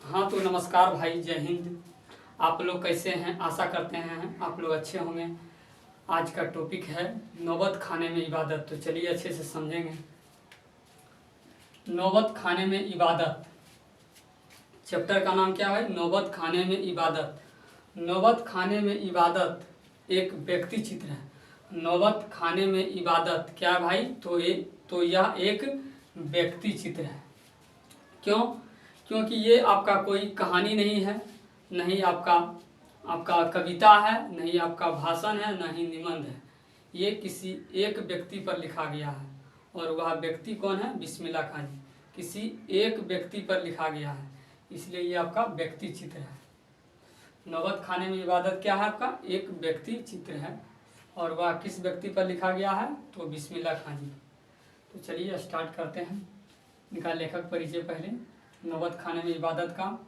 हाँ तो नमस्कार भाई, जय हिंद। आप लोग कैसे हैं? आशा करते हैं आप लोग अच्छे होंगे। आज का टॉपिक है नौबत खाने में इबादत। तो चलिए अच्छे से समझेंगे। नौबत खाने में इबादत, चैप्टर का नाम क्या है? नौबत खाने में इबादत। नौबत खाने में इबादत एक व्यक्ति चित्र है। नौबत खाने में इबादत क्या है भाई? तो यह एक व्यक्ति चित्र है। क्यों? क्योंकि ये आपका कोई कहानी नहीं है, नहीं आपका कविता है, नहीं आपका भाषण है, नहीं निबंध है। ये किसी एक व्यक्ति पर लिखा गया है, और वह व्यक्ति कौन है? बिस्मिल्लाह खां जी। किसी एक व्यक्ति पर लिखा गया है, इसलिए ये आपका व्यक्ति चित्र है। नौबत खाने में इबादत क्या है? आपका एक व्यक्ति चित्र है, और वह किस व्यक्ति पर लिखा गया है? तो बिस्मिल्लाह खां जी। तो चलिए स्टार्ट करते हैं। इनका लेखक परिचय पहले। नौबत खाने में इबादत का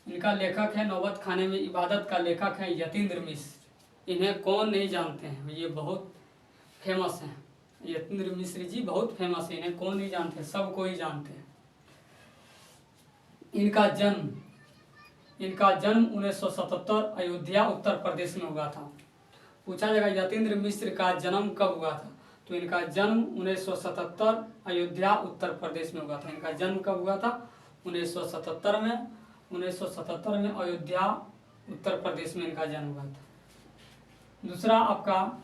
इनका लेखक है, नौबत खाने में इबादत का लेखक है यतीन्द्र मिश्र। इन्हें कौन नहीं जानते हैं? ये बहुत फेमस हैं। यतीन्द्र मिश्र जी बहुत फेमस है, इन्हें कौन नहीं जानते? सब कोई जानते हैं। इनका जन्म 1977 अयोध्या उत्तर प्रदेश में हुआ था। पूछा जाएगा यतीन्द्र मिश्र का जन्म कब हुआ था? तो इनका जन्म 1977 अयोध्या उत्तर प्रदेश में हुआ था। इनका जन्म कब हुआ था? 1977 में। 1977 में अयोध्या उत्तर प्रदेश में इनका जन्म हुआ था। दूसरा आपका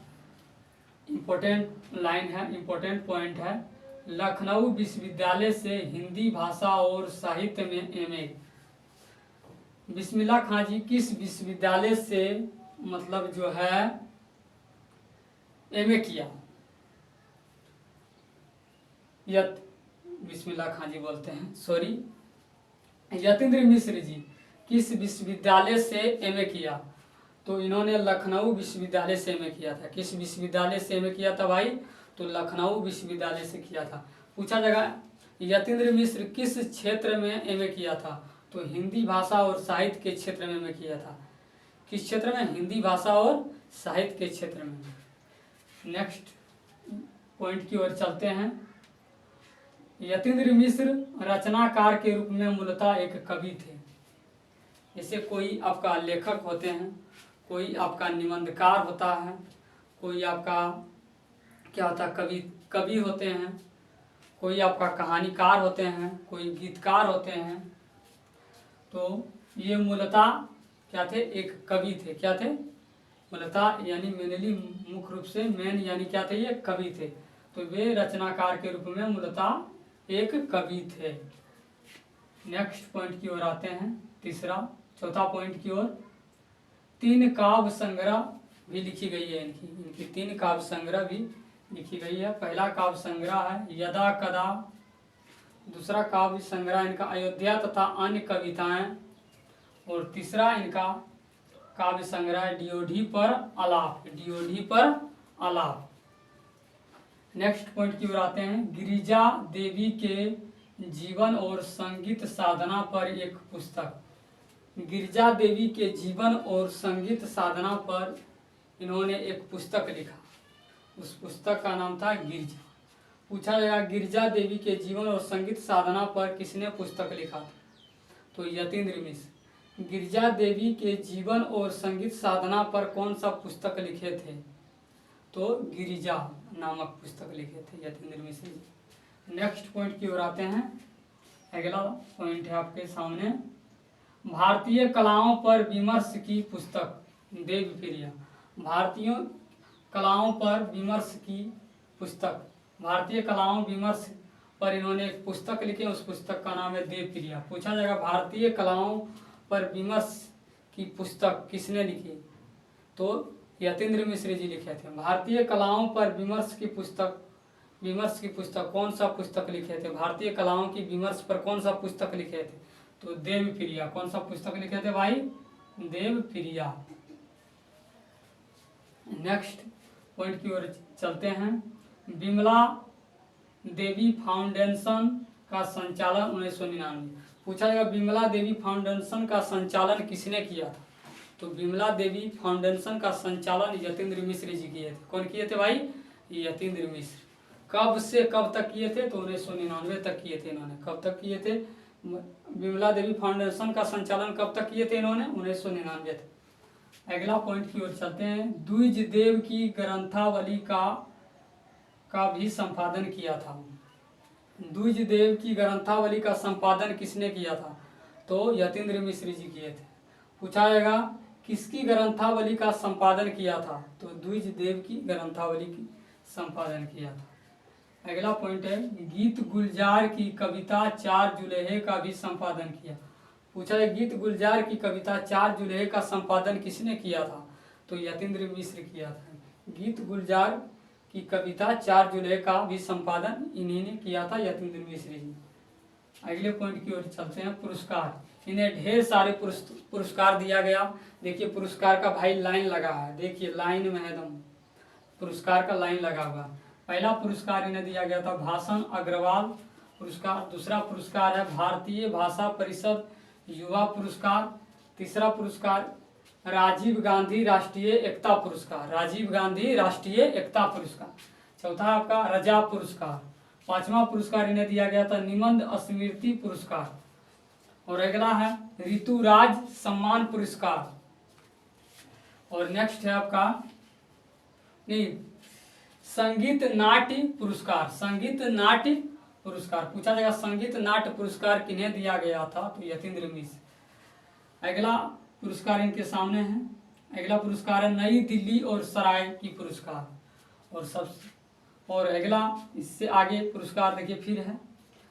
इम्पोर्टेंट लाइन है, इम्पोर्टेंट पॉइंट है, लखनऊ विश्वविद्यालय से हिंदी भाषा और साहित्य में एमए। बिस्मिल्लाह खां जी किस विश्वविद्यालय से मतलब जो है एमए किया? बिस्मिल्लाह खां जी बोलते हैं, सॉरी, यतीन्द्र मिश्र जी किस विश्वविद्यालय से एमए किया? तो इन्होंने लखनऊ विश्वविद्यालय से एमए किया था। किस विश्वविद्यालय से एमए किया था भाई? तो लखनऊ विश्वविद्यालय से किया था। पूछा जाएगा यतीन्द्र मिश्र किस क्षेत्र में एमए किया था? तो हिंदी भाषा और साहित्य के क्षेत्र में एमए किया था। किस क्षेत्र में? हिंदी भाषा और साहित्य के क्षेत्र में। नेक्स्ट पॉइंट की ओर चलते हैं। यतीन्द्र मिश्र रचनाकार के रूप में मूलतः एक कवि थे। जैसे कोई आपका लेखक होते हैं, कोई आपका निबंधकार होता है, कोई आपका क्या होता है कवि होते हैं, कोई आपका कहानीकार होते हैं, कोई गीतकार होते हैं। तो ये मूलतः क्या थे? एक कवि थे। क्या थे? मूलतः यानी मेनली मुख्य रूप से मेन यानी क्या थे? ये कवि थे। तो वे रचनाकार के रूप में मूलतः एक कवि थे। नेक्स्ट पॉइंट की ओर आते हैं। चौथा पॉइंट की ओर, 3 काव्य संग्रह भी लिखी गई है। इनकी 3 काव्य संग्रह भी लिखी गई है। पहला काव्य संग्रह है यदा कदा। दूसरा काव्य संग्रह इनका अयोध्या तथा अन्य कविताएं। और तीसरा इनका काव्य संग्रह ड्योढ़ी पर आलाप। ड्योढ़ी पर आलाप। नेक्स्ट पॉइंट की ओर आते हैं। गिरिजा देवी के जीवन और संगीत साधना पर एक पुस्तक। गिरिजा देवी के जीवन और संगीत साधना पर इन्होंने एक पुस्तक लिखा। उस पुस्तक का नाम था गिरिजा। पूछा जाएगा गिरिजा देवी के जीवन और संगीत साधना पर किसने पुस्तक लिखा था? तो यतीन्द्र मिश्र गिरिजा देवी के जीवन और संगीत साधना पर कौन सा पुस्तक लिखे थे? तो गिरिजा नामक पुस्तक लिखे थे यतीन्द्र मिश्र जी। नेक्स्ट पॉइंट की ओर आते हैं। अगला पॉइंट है आपके सामने, भारतीय कलाओं पर विमर्श की पुस्तक देवप्रिया। भारतीय कलाओं पर विमर्श की पुस्तक, भारतीय कलाओं विमर्श पर इन्होंने एक पुस्तक लिखी। उस पुस्तक का नाम है देवप्रिया। पूछा जाएगा भारतीय कलाओं पर विमर्श की पुस्तक किसने लिखी? तो यतीन्द्र मिश्र जी लिखे थे। भारतीय कलाओं पर विमर्श की पुस्तक कौन सा पुस्तक लिखे थे? भारतीय कलाओं की विमर्श पर कौन सा पुस्तक लिखे थे? तो देवप्रिया। कौन सा पुस्तक लिखे थे भाई? देवप्रिया। नेक्स्ट पॉइंट की ओर चलते हैं। विमला देवी फाउंडेशन का संचालन 1999। पूछा जाएगा विमला देवी फाउंडेशन का संचालन किसने किया था? तो विमला देवी फाउंडेशन का संचालन यतीन्द्र मिश्र जी किए थे। कौन किए थे भाई? यतीन्द्र मिश्र। कब से कब तक किए थे? तो 1999 तक किए थे इन्होंने। कब तक किए थे? विमला देवी फाउंडेशन का संचालन कब तक किए थे इन्होंने? 1999 तक। अगला पॉइंट की ओर चलते हैं। द्विज देव की ग्रंथावली का भी संपादन किया था। द्विज देव की ग्रंथावली का संपादन किसने किया था? तो यतीन्द्र मिश्र जी किए थे। पूछा जाएगा किसकी ग्रंथावली का संपादन किया था? तो द्विज देव की ग्रंथावली की संपादन किया था। अगला पॉइंट है गीत गुलजार की कविता चार जुलेहे का भी संपादन किया। पूछा है गीत गुलजार की कविता चार जुलेहे का संपादन किसने किया था? तो यतीन्द्र मिश्र किया था। गीत गुलजार की कविता चार जुलेहे का भी संपादन इन्हीं ने किया था, यतीन्द्र मिश्र जी। अगले पॉइंट की ओर चलते हैं। पुरस्कार, इन्हें ढेर सारे पुरस्कार दिया गया। देखिए पुरस्कार का भाई लाइन लगा है, देखिए लाइन में एकदम पुरस्कार का लाइन लगा हुआ। पहला पुरस्कार इन्हें दिया गया था भाषण अग्रवाल पुरस्कार। दूसरा पुरस्कार है भारतीय भाषा परिषद युवा पुरस्कार। तीसरा पुरस्कार राजीव गांधी राष्ट्रीय एकता पुरस्कार, राजीव गांधी राष्ट्रीय एकता पुरस्कार। चौथा आपका रजा पुरस्कार। पांचवा पुरस्कार इन्हें दिया गया था निबंध स्मृति पुरस्कार। और अगला है ऋतुराज सम्मान पुरस्कार। और नेक्स्ट है आपका संगीत नाट्य पुरस्कार, संगीत नाट्य पुरस्कार। पूछा जाएगा संगीत नाट्य पुरस्कार किन्हें दिया गया था? तो यतीन्द्र मिश्र। अगला पुरस्कार इनके सामने है। अगला पुरस्कार है नई दिल्ली और सराय की पुरस्कार। और अगला इससे आगे पुरस्कार देखिए फिर है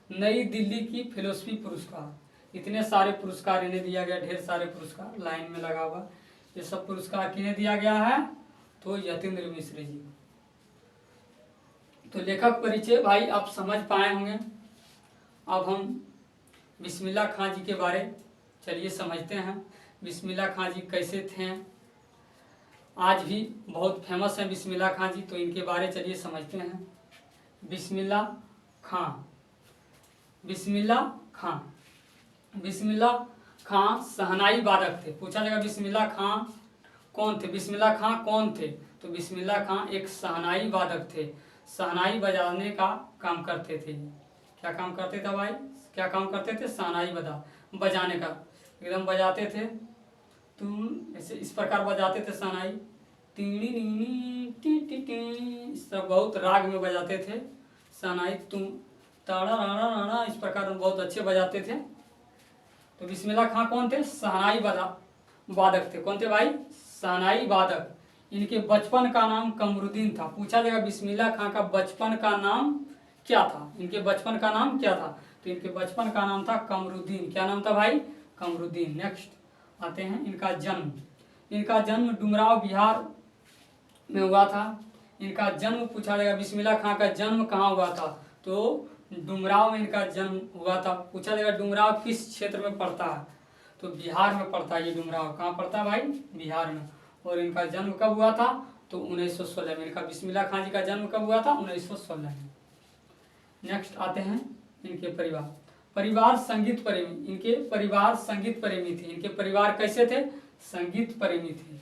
नई दिल्ली की फिलोसफी पुरस्कार। इतने सारे पुरस्कार इन्हें दिया गया, ढेर सारे पुरस्कार लाइन में लगा हुआ। ये सब पुरस्कार किन्हें दिया गया है? तो यतीन्द्र मिश्र जी। तो लेखक परिचय भाई आप समझ पाए होंगे। अब हम बिस्मिल्लाह खां जी के बारे चलिए समझते हैं। बिस्मिल्लाह खां जी कैसे थे? आज भी बहुत फेमस है बिस्मिल्लाह खां जी, तो इनके बारे चलिए समझते हैं। बिस्मिल्लाह खां, बिस्मिल्लाह खां, बिस्मिल्लाह खां शहनाई वादक थे। पूछा जाएगा बिस्मिल्लाह खां कौन थे? बिस्मिल्लाह खां कौन थे? तो बिस्मिल्लाह खां एक शहनाई वादक थे। शहनाई बजाने का काम करते थे। क्या काम करते थे भाई? क्या काम करते थे? शहनाई बजाने का, एकदम बजाते थे। तुम ऐसे इस प्रकार बजाते थे शहनाई, टीनी नीनी टी टी टी, इस तरह बहुत राग में बजाते थे शहनाई। तुम ताड़ा राणा राणा इस प्रकार बहुत अच्छे बजाते थे। तो बिस्मिल्लाह खां कौन थे? शहनाई वादक थे। कौन थे भाई? शहनाई वादक। इनके बचपन का नाम कमरुद्दीन था। पूछा जाएगा बिस्मिल्लाह खां का बचपन का नाम क्या था? इनके बचपन का नाम क्या था? तो इनके बचपन का नाम था कमरुद्दीन। क्या नाम था भाई? कमरुद्दीन। नेक्स्ट आते हैं इनका जन्म। इनका जन्म डुमराव बिहार में हुआ था। इनका जन्म पूछा जाएगा बिस्मिल्लाह खां का जन्म कहाँ हुआ था? तो डुमराव में इनका जन्म हुआ था। पूछा जाएगा डुमराव किस क्षेत्र में पड़ता है? तो बिहार में पड़ता है ये डुमराव। कहाँ पड़ता है भाई? बिहार में। और इनका जन्म कब हुआ था? तो 1916 में। इनका बिस्मिल्लाह खां जी का जन्म कब हुआ था? 1916 में। नेक्स्ट आते हैं इनके परिवार। परिवार संगीत प्रेमी। इनके परिवार संगीत प्रेमी थे। इनके परिवार कैसे थे? संगीत प्रेमी थे।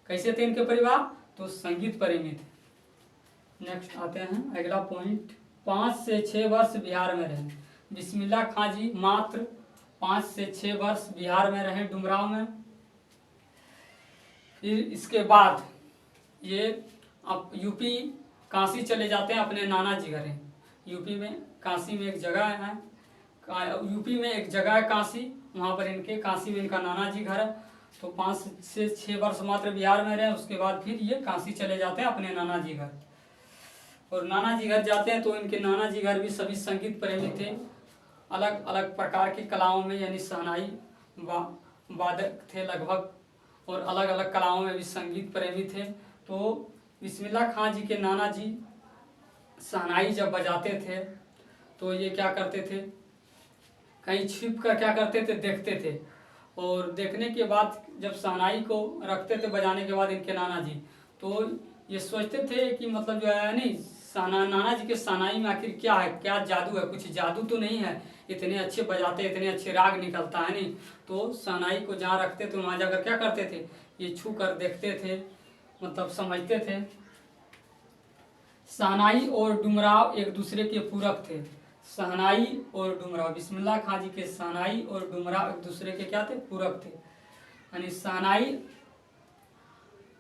कैसे थे इनके परिवार? तो संगीत प्रेमी थे। नेक्स्ट आते हैं अगला पॉइंट। 5 से 6 वर्ष बिहार में रहे। बिस्मिल्लाह खां जी मात्र 5 से 6 वर्ष बिहार में रहे, डुमराव में। फिर इसके बाद ये अब यूपी काशी चले जाते हैं अपने नाना जी घर। यूपी में काशी में एक जगह है, यूपी में एक जगह है काशी, वहाँ पर इनके काशी में इनका नाना जी घर है। तो 5 से 6 वर्ष मात्र बिहार में रहे। उसके बाद फिर ये काशी चले जाते हैं अपने नाना जी घर। और नाना जी घर जाते हैं तो इनके नाना जी घर भी सभी संगीत प्रेमी थे। अलग अलग प्रकार की कलाओं में, यानी शहनाई वादक थे लगभग, और अलग अलग कलाओं में भी संगीत प्रेमी थे। तो बिस्मिल्लाह खां जी के नाना जी शहनाई जब बजाते थे तो ये क्या करते थे, कहीं छिप कर क्या करते थे, देखते थे। और देखने के बाद जब शहनाई को रखते थे बजाने के बाद इनके नाना जी, तो ये सोचते थे कि मतलब जो है नहीं, नाना जी के शहनाई में आखिर क्या है, क्या जादू है, कुछ जादू तो नहीं है, इतने अच्छे बजाते, इतने अच्छे राग निकलता है नहीं। तो शहनाई को जहाँ रखते थे वहाँ जाकर क्या करते थे, ये छू कर देखते थे, मतलब समझते थे। शहनाई और डुमराव एक दूसरे के पूरक थे। शहनाई और डुमराव, बिस्मिल्लाह खां जी के शहनाई और डुमराव एक दूसरे के क्या थे, पूरक थे। यानी शहनाई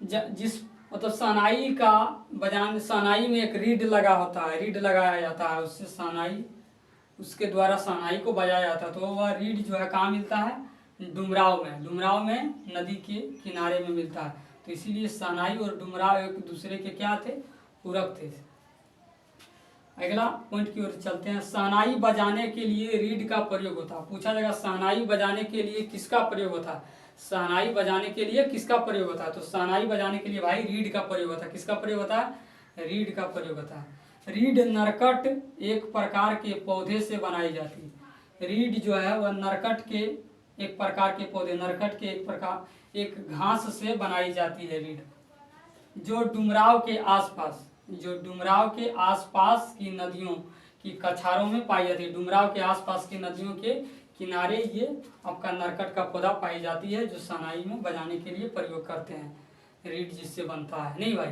जिस मतलब शहनाई का बजान, शहनाई में एक रीड लगा होता है, रीड लगाया जाता है, उससे शहनाई, उसके द्वारा शहनाई को बजाया जाता है। तो वह रीड जो है कहाँ मिलता है, डुमराव में, डुमराव में नदी के किनारे में मिलता है। तो इसीलिए शहनाई और डुमराव एक दूसरे के क्या थे, पूरक थे। अगला पॉइंट की ओर चलते हैं। शहनाई बजाने के लिए रीड का प्रयोग होता है। पूछा जाएगा शहनाई बजाने के लिए किसका प्रयोग होता है, शहनाई बजाने के लिए किसका प्रयोग होता है। तो शहनाई बजाने के लिए भाई रीड का प्रयोग होता है। किसका प्रयोग होता है, रीड का प्रयोग होता है। रीड नरकट एक प्रकार के पौधे से बनाई जाती है। रीड जो है वह नरकट के एक प्रकार के पौधे, नरकट के एक प्रकार, एक घास से बनाई जाती है रीड, जो डुमराव के आसपास, जो डुमराव के आसपास की नदियों की कछारों में पाई जाती है। डुमराव के आसपास की नदियों के किनारे ये आपका नरकट का पौधा पाई जाती है, जो शहनाई में बजाने के लिए प्रयोग करते हैं, रीड जिससे बनता है। नहीं भाई,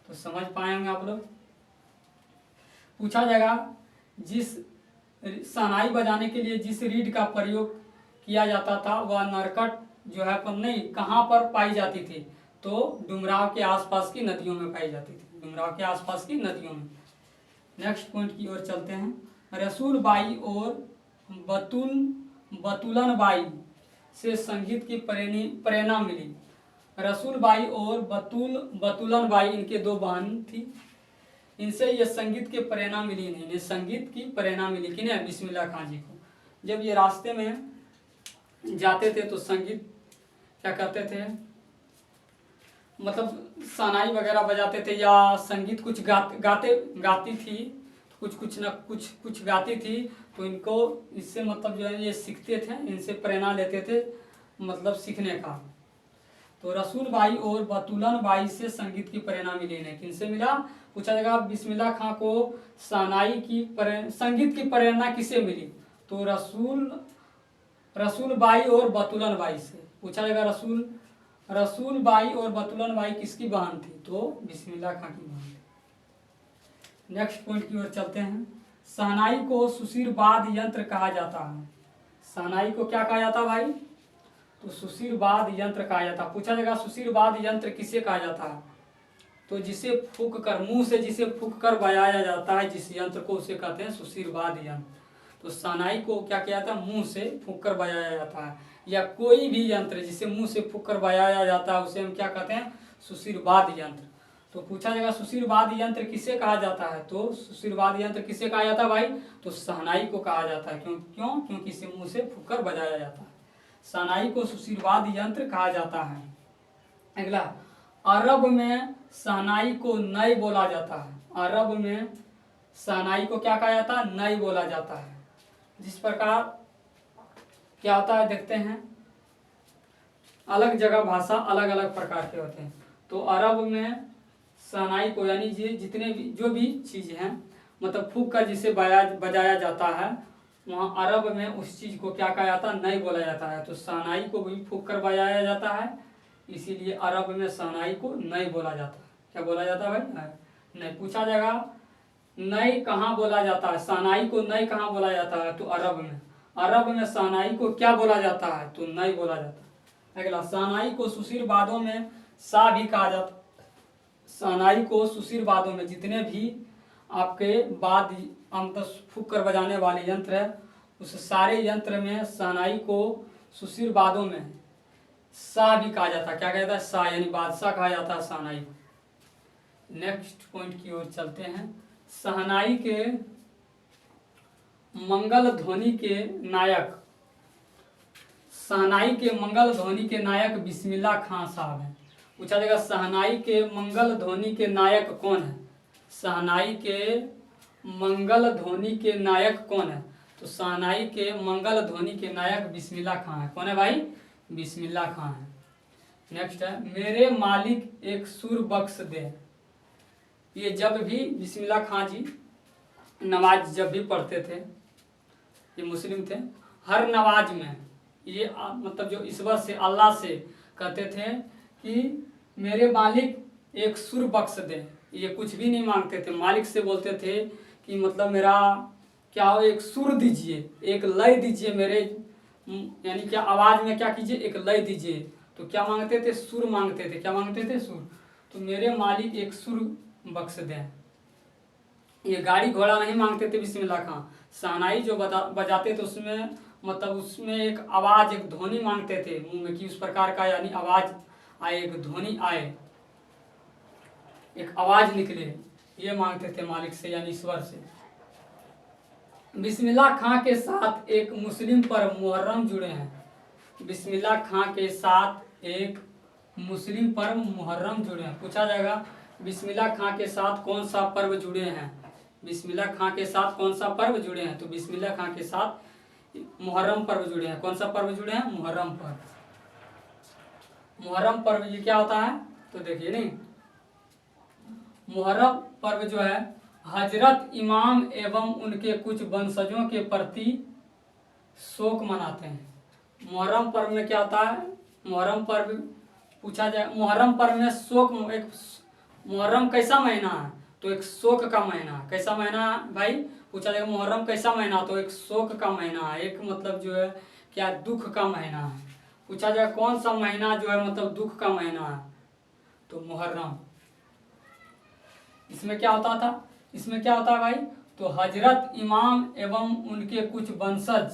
तो समझ पाए होंगे आप लोग। पूछा जाएगा जिस शहनाई बजाने के लिए जिस रीड का प्रयोग किया जाता था वह नरकट जो है पर नहीं कहाँ पर पाई जाती थी, तो डुमराव के आसपास की नदियों में पाई जाती थी, डुमराव के आसपास की नदियों में। नेक्स्ट पॉइंट की ओर चलते हैं। रसूल बाई और बतुलन बाई से संगीत की प्रेरणा मिली। रसूल बाई और बतुलन बाई, इनके दो बहन थी, इनसे ये संगीत की प्रेरणा मिली। नहीं, इन्हें संगीत की प्रेरणा मिली किन्हें, बिस्मिल्लाह खां जी को। जब ये रास्ते में जाते थे तो संगीत क्या करते थे, मतलब शहनाई वगैरह बजाते थे या संगीत कुछ गाती थी, कुछ गाती थी, तो इनको इससे मतलब जो है ये सीखते थे, इनसे प्रेरणा लेते थे मतलब सीखने का। तो रसूल बाई और बतुलन बाई से संगीत की प्रेरणा मिली नहीं, किनसे मिला। पूछा जाएगा बिस्मिल्लाह खां को शहनाई की संगीत की प्रेरणा किससे मिली, तो रसूल बाई और बतुलन बाई से। पूछा जाएगा रसूल बाई और बतुलन बाई किसकी बहन थी, तो बिस्मिल्लाह खां की बहन थी। नेक्स्ट पॉइंट की ओर चलते हैं। शहनाई को सुशीरवाद यंत्र कहा जाता है। शहनाई को क्या कहा जाता है भाई, तो सुशीरवाद यंत्र कहा जाता है। पूछा जाएगा सुशीरवाद यंत्र किसे कहा जाता है, तो जिसे फूंक कर, मुंह से जिसे फूंक कर बजाया जाता है, जिस यंत्र को उसे कहते हैं सुशीरवाद यंत्र। तो शहनाई को क्या किया जाता है, मुंह से फूंक कर बजाया जाता है, या कोई भी यंत्र जिसे मुंह से फूंक कर बजाया जाता है उसे हम क्या कहते हैं, सुशीरवाद यंत्र। तो पूछा जाएगा सुशीरवाद यंत्र किसे कहा जाता है, तो सुशीरवाद यंत्र किसे कहा जाता है भाई, तो शहनाई को कहा जाता है। क्योंकि इसे मुंह से फूंक कर बजाया जाता है, शहनाई को सुशीरवाद यंत्र कहा जाता है। अगला, अरब में शहनाई को नई बोला जाता है। अरब में शहनाई को क्या कहा जाता है, नई बोला जाता है। जिस प्रकार क्या होता है देखते हैं, अलग जगह भाषा अलग अलग प्रकार के होते हैं। तो अरब में शहनाई को यानी जितने भी जो भी चीज़ हैं मतलब फूंक कर जिसे बजाया जाता है, वहाँ अरब में उस चीज़ को क्या कहा जाता है, नई बोला जाता है। तो शहनाई को भी फूंक कर बजाया जाता है, इसीलिए अरब में शहनाई को नई बोला जाता है। क्या बोला जाता है भाई, नई। पूछा जाएगा नई कहाँ बोला जाता है, शहनाई को नई कहाँ बोला जाता है, तो अरब में। अरब में शहनाई को क्या बोला जाता है, तो नई बोला जाता है। अगला, शहनाई को सुशीरवादों में सा भी कहा जाता है। शहनाई को सुशीरवादों में जितने भी आपके बाद फूंक कर बजाने वाले यंत्र है, उस सारे यंत्र में शहनाई को सुशीरवादों में सा भी कहा जाता है। क्या कहा जाता है, सा, यानी बादशाह कहा जाता है शहनाई को। नेक्स्ट पॉइंट की ओर चलते हैं। शहनाई के मंगल ध्वनि के नायक, शहनाई के मंगल ध्वनि के नायक बिस्मिल्लाह खां साहब हैं। पूछा जाएगा शहनाई के मंगल ध्वनि के नायक कौन है, शहनाई के मंगल ध्वनि के नायक कौन है, तो शहनाई के मंगल ध्वनि के नायक बिस्मिल्लाह खां है। कौन है भाई, बिस्मिल्लाह खां है। नेक्स्ट है, मेरे मालिक एक सुर बख्श दे। ये जब भी बिस्मिल्लाह खां जी नमाज जब भी पढ़ते थे, ये मुस्लिम थे, हर नमाज में ये मतलब जो ईश्वर से, अल्लाह से कहते थे कि मेरे मालिक एक सुर बख्श दे। ये कुछ भी नहीं मांगते थे, मालिक से बोलते थे कि मतलब मेरा क्या हो, एक सुर दीजिए, एक लय दीजिए मेरे, यानी क्या आवाज में क्या कीजिए, एक लय दीजिए। तो क्या मांगते थे, सुर मांगते थे। क्या मांगते थे, सुर। तो मेरे मालिक एक सुर बख्श दें। ये गाड़ी घोड़ा नहीं मांगते थे बिस्मिल्लाह खां। शहनाई जो बजाते थे उसमें मतलब उसमें एक आवाज, एक ध्वनि मांगते थे मुंह में कि उस प्रकार का, यानी आवाज आए, एक ध्वनि आए, एक आवाज निकले, ये मांगते थे मालिक से यानी ईश्वर से। बिस्मिल्लाह खां के साथ एक मुस्लिम पर्व मुहर्रम जुड़े हैं। बिस्मिल्लाह खां के साथ एक मुस्लिम पर्व मुहर्रम जुड़े हैं। पूछा जाएगा बिस्मिल्लाह खां के साथ कौन सा पर्व जुड़े हैं, बिस्मिल्लाह खां के साथ कौन सा पर्व जुड़े हैं। तो बिस्मिल्लाह खां के साथ मुहर्रम पर्व जुड़े हैं। कौन सा पर्व जुड़े हैं, मुहर्रम पर्व। मुहर्रम पर्व ये क्या होता है, तो देखिए नहीं, मुहर्रम पर्व जो है हजरत इमाम एवं उनके कुछ वंशजों के प्रति शोक मनाते हैं। मुहर्रम पर्व में क्या होता है, मुहर्रम पर्व पूछा जाए, मुहर्रम पर्व में शोक, एक मुहर्रम कैसा महीना है, तो एक शोक का महीना। कैसा महीना भाई, पूछा जाएगा मुहर्रम कैसा महीना, तो एक शोक का महीना है, एक मतलब जो है क्या, दुख का महीना है। पूछा जाए कौन सा महीना जो है मतलब दुख का महीना है, तो मुहर्रम। इसमें क्या होता था, इसमें क्या होता है भाई, तो हजरत इमाम एवं उनके कुछ वंशज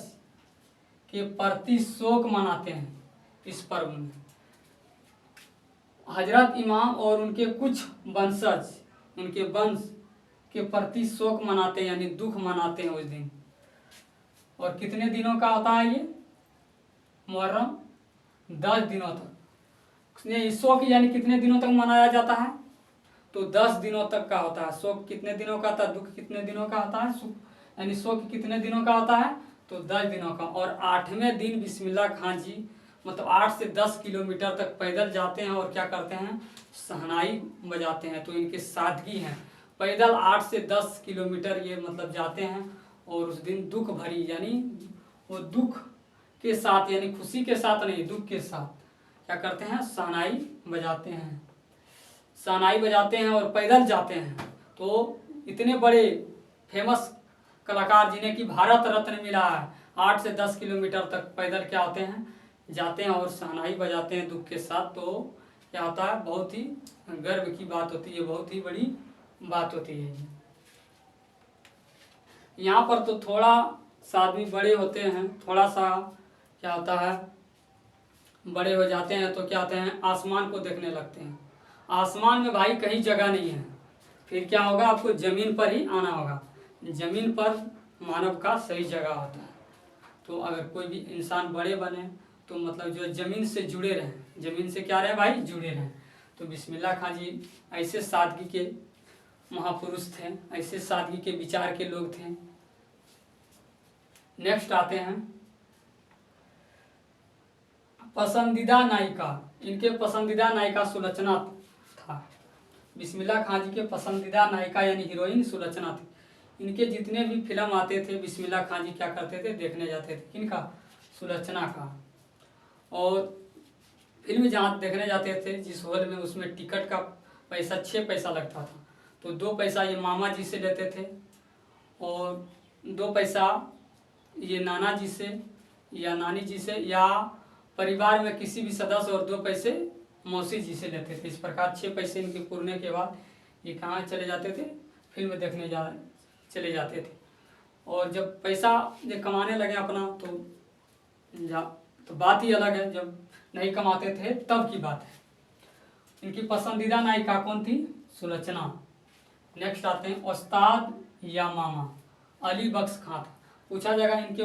के प्रति शोक मनाते हैं इस पर्व में। हजरत इमाम और उनके कुछ वंशज, उनके वंश के प्रति शोक मनाते हैं यानी दुख मनाते हैं उस दिन। और कितने दिनों का होता है ये मुहर्रम, 10 दिनों तक। ये शोक यानी कितने दिनों तक मनाया जाता है, तो 10 दिनों तक का होता है। शोक कितने दिनों का था, दुख कितने दिनों का होता है, सुख यानी शोक कितने दिनों का होता है, तो 10 दिनों का। और 8वें दिन बिस्मिल्लाह खां जी मतलब 8 से 10 किलोमीटर तक पैदल जाते हैं और क्या करते हैं, शहनाई बजाते हैं। तो इनके सादगी हैं, पैदल 8 से 10 किलोमीटर ये मतलब जाते हैं। और उस दिन दुख भरी यानी वो दुख के साथ यानी खुशी के साथ नहीं, दुख के साथ क्या करते हैं, शहनाई बजाते हैं, शहनाई बजाते हैं और पैदल जाते हैं। तो इतने बड़े फेमस कलाकार जिन्हें कि भारत रत्न मिला है, 8 से 10 किलोमीटर तक पैदल क्या होते हैं, जाते हैं और शहनाई बजाते हैं दुख के साथ। तो क्या होता है, बहुत ही गर्व की बात होती है, बहुत ही बड़ी बात होती है। यहाँ पर तो थोड़ा सा आदमी बड़े होते हैं, थोड़ा सा क्या होता है, बड़े हो जाते हैं तो क्या होते हैं, आसमान को देखने लगते हैं। आसमान में भाई कहीं जगह नहीं है, फिर क्या होगा, आपको ज़मीन पर ही आना होगा। ज़मीन पर मानव का सही जगह होता है। तो अगर कोई भी इंसान बड़े बने तो मतलब जो ज़मीन से जुड़े रहें, ज़मीन से क्या रहे भाई, जुड़े रहें। तो बिस्मिल्लाह खां जी ऐसे सादगी के महापुरुष थे, ऐसे सादगी के विचार के लोग थे। नेक्स्ट आते हैं पसंदीदा नायिका। इनके पसंदीदा नायिका सुलोचना था। बिस्मिल्लाह खां जी के पसंदीदा नायिका यानी हीरोइन सुलोचना थी। इनके जितने भी फिल्म आते थे बिस्मिल्लाह खां जी क्या करते थे, देखने जाते थे। किनका, सुलोचना का। और फिल्म जहाँ देखने जाते थे जिस हॉल में, उसमें टिकट का पैसा 6 पैसा लगता था। तो 2 पैसा ये मामा जी से लेते थे और 2 पैसा ये नाना जी से या नानी जी से या परिवार में किसी भी सदस्य, और 2 पैसे मौसी जी से लेते थे। इस प्रकार 6 पैसे इनके पूरने के बाद ये कहाँ चले जाते थे, फिल्म देखने चले जाते थे। और जब पैसा जब कमाने लगे अपना तो बात ही अलग है, जब नहीं कमाते थे तब की बात है। इनकी पसंदीदा नायिका कौन थी, सुलोचना। नेक्स्ट आते हैं उस्ताद या मामा, अली बख्श खां था। पूछा जाएगा इनके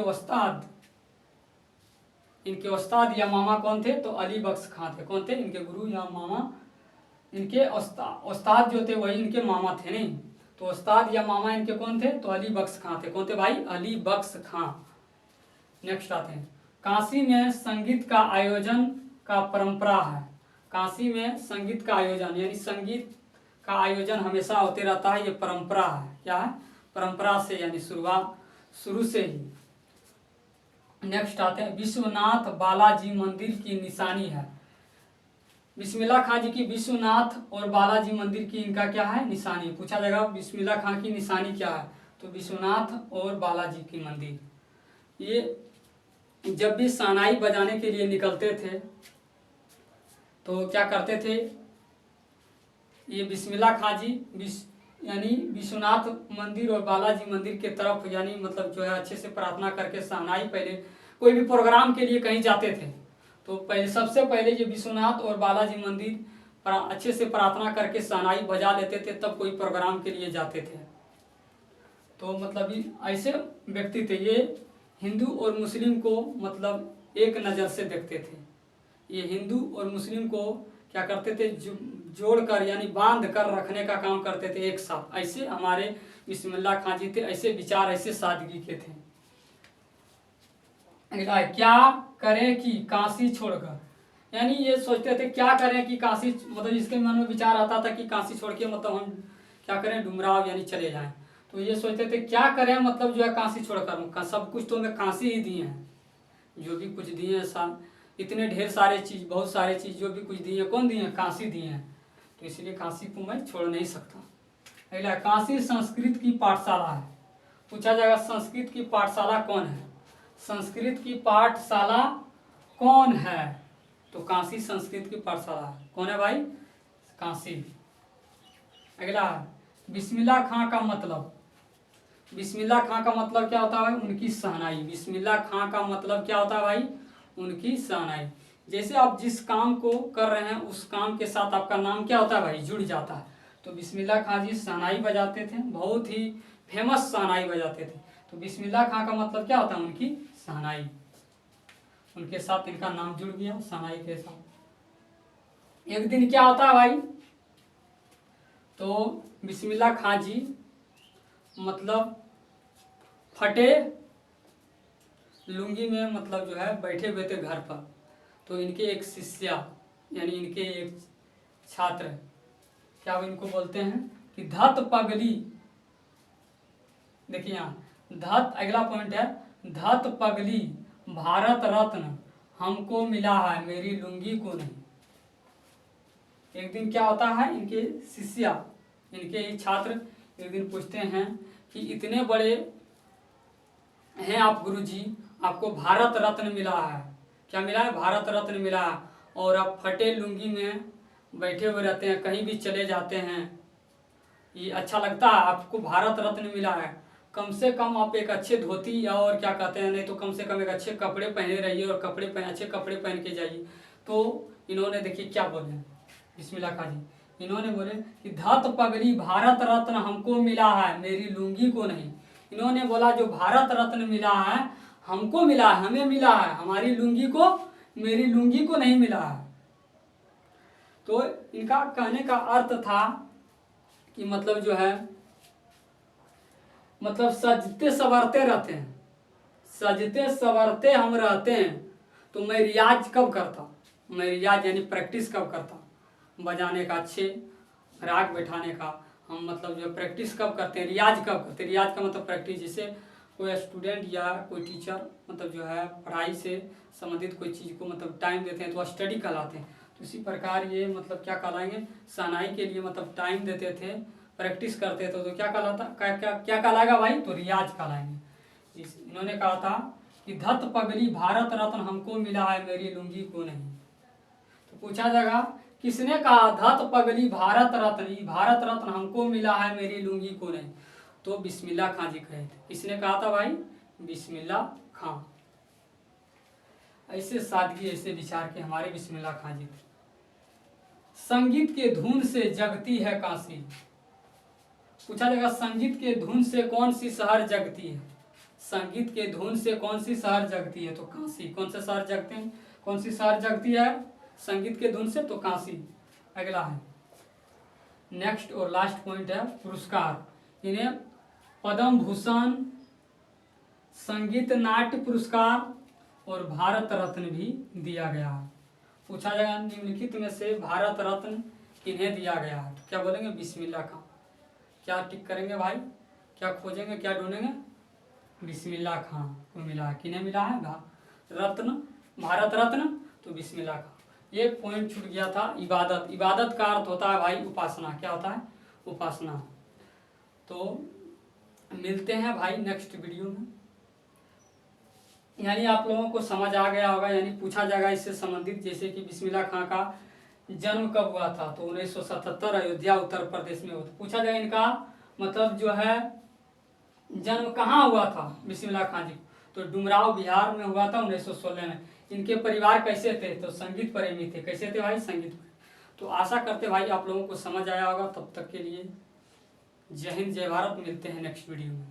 उस्ताद या मामा कौन थे, तो अली बख्श खां थे। कौन थे, इनके गुरु या मामा। इनके उस्ताद जो थे वही इनके मामा थे नहीं। तो उस्ताद या मामा इनके कौन थे, तो अली बख्श खां थे। कौन थे भाई, अली बख्श खां। नेक्स्ट आते हैं काशी में संगीत का आयोजन का परंपरा है। काशी में संगीत का आयोजन यानी संगीत का आयोजन हमेशा होते रहता है, ये परंपरा है। क्या है, परंपरा से यानी शुरू से ही। नेक्स्ट आते हैं विश्वनाथ बालाजी मंदिर की निशानी है। बिस्मिल्लाह खां जी की विश्वनाथ और बालाजी मंदिर की इनका क्या है, निशानी। पूछा जाएगा बिस्मिल्लाह खां की निशानी क्या है, तो विश्वनाथ और बालाजी की मंदिर। ये जब भी शहनाई बजाने के लिए निकलते थे तो क्या करते थे, ये बिस्मिल्लाह खां जी यानी विश्वनाथ मंदिर और बालाजी मंदिर के तरफ यानी मतलब जो है अच्छे से प्रार्थना करके शहनाई, पहले कोई भी प्रोग्राम के लिए कहीं जाते थे तो पहले सबसे पहले ये विश्वनाथ और बालाजी मंदिर अच्छे से प्रार्थना करके शहनाई बजा लेते थे, तब कोई प्रोग्राम के लिए जाते थे। तो मतलब ऐसे व्यक्ति थे, ये हिंदू और मुस्लिम को मतलब एक नज़र से देखते थे। ये हिंदू और मुस्लिम को क्या करते थे, जोड़कर यानी बांध कर रखने का काम करते थे एक साथ। ऐसे हमारे बिस्मिल्लाह खां जी थे, ऐसे विचार, ऐसे सादगी के थे। क्या करें कि काशी छोड़कर, यानी ये सोचते थे क्या करें कि काशी, मतलब इसके मन में विचार आता था कि काशी छोड़ के मतलब हम क्या करें, डुमराव यानी चले जाएं। तो ये सोचते थे क्या करें, मतलब जो है काशी छोड़कर, सब कुछ तो हमें काशी ही दिए हैं, जो भी कुछ दिए हैं, इतने ढेर सारे चीज़, बहुत सारे चीज़ जो भी कुछ दिए, कौन दिए, काशी दिए हैं, तो इसलिए काशी को मैं छोड़ नहीं सकता। अगला, काशी संस्कृत की पाठशाला है। पूछा जाएगा संस्कृत की पाठशाला कौन है, संस्कृत की पाठशाला कौन है, तो काशी संस्कृत की पाठशाला कौन है भाई, काशी। अगला, बिस्मिल्लाह खां का मतलब, बिस्मिल्लाह खां का मतलब क्या होता है भाई, उनकी शहनाई। बिस्मिल्लाह खां का मतलब क्या होता है भाई, उनकी शहनाई। जैसे आप जिस काम को कर रहे हैं उस काम के साथ आपका नाम क्या होता है भाई, जुड़ जाता है। तो बिस्मिल्लाह खां जी शहनाई बजाते थे, बहुत ही फेमस शहनाई बजाते थे। तो बिस्मिल्लाह खां का मतलब क्या होता है, उनकी शहनाई, उनके साथ इनका नाम जुड़ गया शहनाई के साथ। एक दिन क्या होता है भाई, तो बिस्मिल्लाह खां जी मतलब फटे लुंगी में मतलब जो है बैठे हुए थे घर पर। तो इनके एक शिष्या यानी इनके एक छात्र, क्या वो इनको बोलते हैं कि धत पगली, देखिए यहाँ धत, अगला पॉइंट है, धत पगली भारत रत्न हमको मिला है, मेरी लुंगी को नहीं। एक दिन क्या होता है, इनके शिष्या, इनके ही छात्र एक दिन पूछते हैं कि इतने बड़े हैं आप गुरुजी, आपको भारत रत्न मिला है, क्या मिला है, भारत रत्न मिला है, और आप फटे लुंगी में बैठे हुए रहते हैं, कहीं भी चले जाते हैं, ये अच्छा लगता है आपको, भारत रत्न मिला है, कम से कम आप एक अच्छे धोती या और क्या कहते हैं, नहीं तो कम से कम एक अच्छे कपड़े पहने रहिए और अच्छे कपड़े पहन के जाइए। तो इन्होंने देखिए क्या बोले बिस्मिल्लाह खां जी, इन्होंने बोले कि धत पगड़ी भारत रत्न हमको मिला है, मेरी लुंगी को नहीं। इन्होंने बोला जो भारत रत्न मिला है हमको मिला है, हमें मिला है, हमारी लुंगी को, मेरी लुंगी को नहीं मिला है। तो इनका कहने का अर्थ था कि मतलब जो है, मतलब सजते संवरते रहते हैं, सजते संवरते हम रहते हैं, तो मैं रियाज कब करता, मैं रियाज यानी प्रैक्टिस कब करता, बजाने का, अच्छे राग बैठाने का, हम मतलब जो प्रैक्टिस कब करते हैं, रियाज कब करते हैं, रियाज का मतलब प्रैक्टिस। जैसे कोई स्टूडेंट या कोई टीचर मतलब जो है पढ़ाई से संबंधित कोई चीज़ को मतलब टाइम देते हैं तो स्टडी कहलाते हैं। तो इसी प्रकार ये मतलब क्या कहलाएंगे, शहनाई के लिए मतलब टाइम देते थे, प्रैक्टिस करते थे, तो क्या कहलाता, क्या कहलाएगा भाई, तो रियाज कहलाएंगे। इन्होंने कहा था कि धत पगली भारत रत्न हमको मिला है, मेरी लुंगी को नहीं। तो पूछा जाएगा किसने कहा धत पगली भारत रत्न, भारत रत्न हमको मिला है, मेरी लुंगी को नहीं, तो बिस्मिल्लाह खां जी कहे थे। किसने कहा था भाई, बिस्मिल्लाह खां। ऐसे सादगी, ऐसे विचार के हमारे बिस्मिल्लाह खां जी थे। संगीत के धुन से जगती है काशी। पूछा जाएगा संगीत के धुन से कौन सी शहर जगती है, संगीत के धुन से कौन सी शहर जगती है, तो काशी। कौन से शहर जगते हैं, कौन सी शहर जगती है संगीत के धुन से, तो काशी। अगला है नेक्स्ट और लास्ट पॉइंट है पुरस्कार। इन्हें पद्म भूषण, संगीत नाट्य पुरस्कार और भारत रत्न भी दिया गया है। पूछा जाएगा निम्नलिखित में से भारत रत्न किन्हें दिया गया है, तो क्या बोलेंगे, बिस्मिल्लाह खां। क्या टिक करेंगे भाई, क्या खोजेंगे, क्या ढूंढेंगे, बिस्मिल्लाह खां को मिला है। किन्हें मिला है रत्न, भारत रत्न, तो बिस्मिल्लाह खां। एक पॉइंट छूट गया था, इबादत। इबादत का अर्थ होता है भाई उपासना, क्या होता है, उपासना। तो मिलते हैं भाई नेक्स्ट वीडियो में। यानी आप लोगों को समझ आ गया होगा, यानी पूछा जाएगा इससे संबंधित, जैसे कि बिस्मिल्लाह खां का जन्म कब हुआ था, तो 1977 अयोध्या उत्तर प्रदेश में हुआ था। पूछा जाएगा इनका मतलब जो है जन्म कहाँ हुआ था बिस्मिल्लाह खां जी, तो डुमराव बिहार में हुआ था 1916 में। इनके परिवार कैसे थे, तो संगीत प्रेमी थे। कैसे थे भाई, संगीत प्रेमी। तो आशा करते भाई आप लोगों को समझ आया होगा। तब तक के लिए जय हिंद जय भारत, मिलते हैं नेक्स्ट वीडियो में।